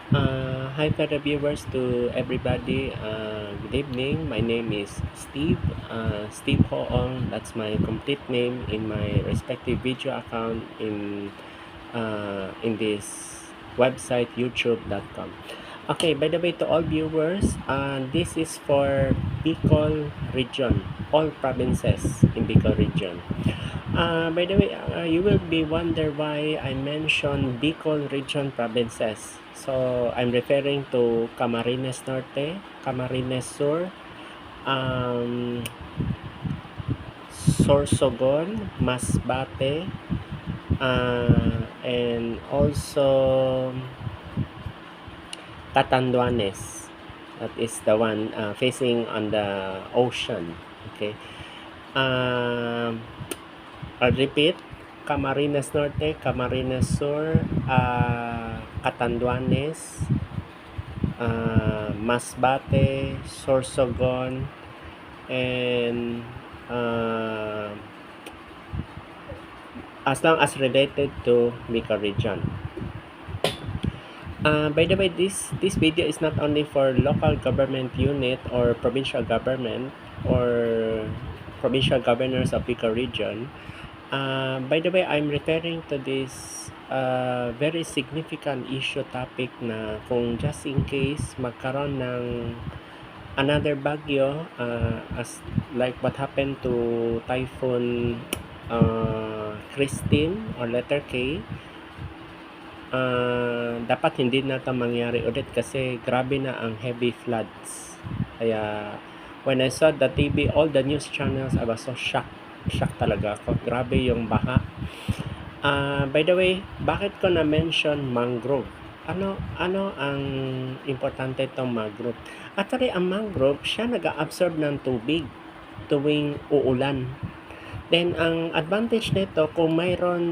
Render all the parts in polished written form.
Hi to the viewers, to everybody. Good evening. My name is Steve. Steve Hoong. That's my complete name in my respective video account in this website, youtube.com. Okay, by the way, to all viewers, this is for Bicol region, all provinces in Bicol region. By the way, you will be wonder why I mentioned Bicol region provinces. So I'm referring to Camarines Norte, Camarines Sur, um, Sorsogon, Masbate, and also Catanduanes. That is the one facing on the ocean. Okay. Um, I'll repeat. Camarines Norte, Camarines Sur, Catanduanes, Masbate, Sorsogon, and as long as related to Bicol region. By the way, this video is not only for local government unit or provincial government or provincial governors of Bicol region. By the way, I'm referring to this very significant issue topic na kung just in case magkaroon ng another bagyo as like what happened to Typhoon Christine or letter K, dapat hindi na ito mangyari ulit kasi grabe na ang heavy floods. Kaya when I saw the TV, all the news channels, I was so shocked talaga ako. Grabe yung baha. By the way, bakit ko na-mention mangrove? Ano ang importante itong mangrove? Actually, ang mangrove, siya nag-absorb ng tubig tuwing uulan. Then, ang advantage nito, kung mayroon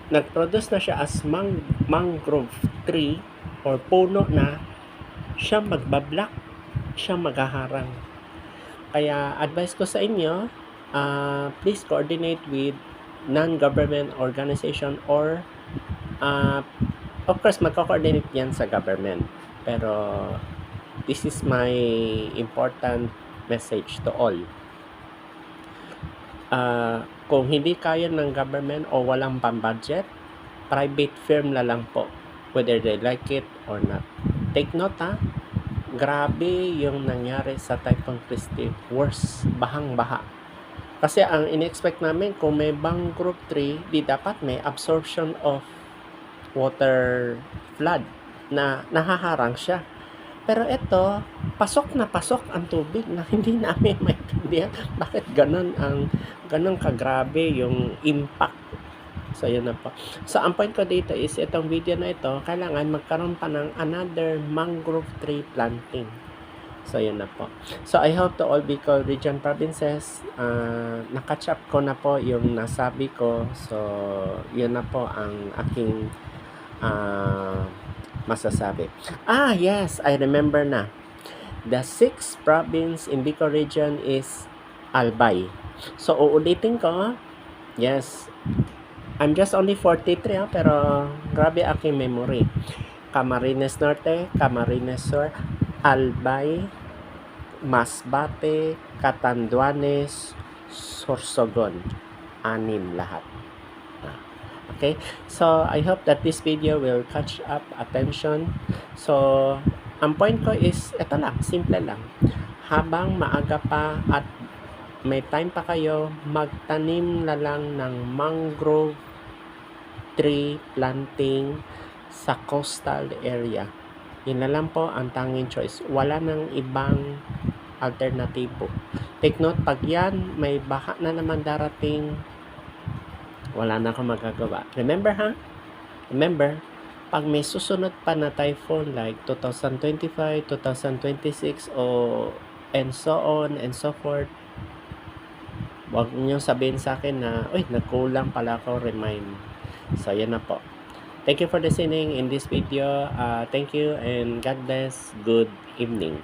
nag-produce na siya as mangrove tree or puno na, siya magbablock, siya maghaharang. Kaya advice ko sa inyo, please coordinate with non-government organization or of course magko-coordinate yan sa government. Pero this is my important message to all. Kung hindi kaya ng government o walang pang-budget, private firm na lang po, whether they like it or not. Take note grabe yung nangyari sa Typhoon Christine. Worse, bahang-baha. Kasi ang in-expect namin, kung may mangrove tree, di dapat may absorption of water flood na nahaharang siya. Pero ito, pasok na pasok ang tubig na hindi namin maintindihan bakit ganun kagrabe yung impact. So, yun na po. So, ang point ko dito is itong video na ito, kailangan magkaroon pa ng another mangrove tree planting. So, yun na po. So, I hope to all Bicol region provinces, nakatch up ko na po yung nasabi ko. So, yun na po ang aking masasabi. Yes, I remember na. The 6th province in Bicol region is Albay. So, uulitin ko. Yes, I'm just only 43 pero grabe aking memory. Camarines Norte, Camarines Sur, Albay, Masbate, Catanduanes, Sorsogon. 6 lahat. Okay, so I hope that this video will catch up attention. So, ang point ko is, ito lang, simple lang. Habang maaga pa at may time pa kayo, magtanim na lang ng mangrove tree planting sa coastal area. Yun na lang po ang tanging choice. Wala nang ibang alternatibo. Take note, pag yan, may baha na naman darating, wala na akong magagawa. Remember pag may susunod pa na typhoon like 2025, 2026 and so on and so forth, wag niyo sabihin sa akin na, nagkulang pala ako, remind. So, yan na po. Thank you for listening in this video. Thank you and God bless. Good evening.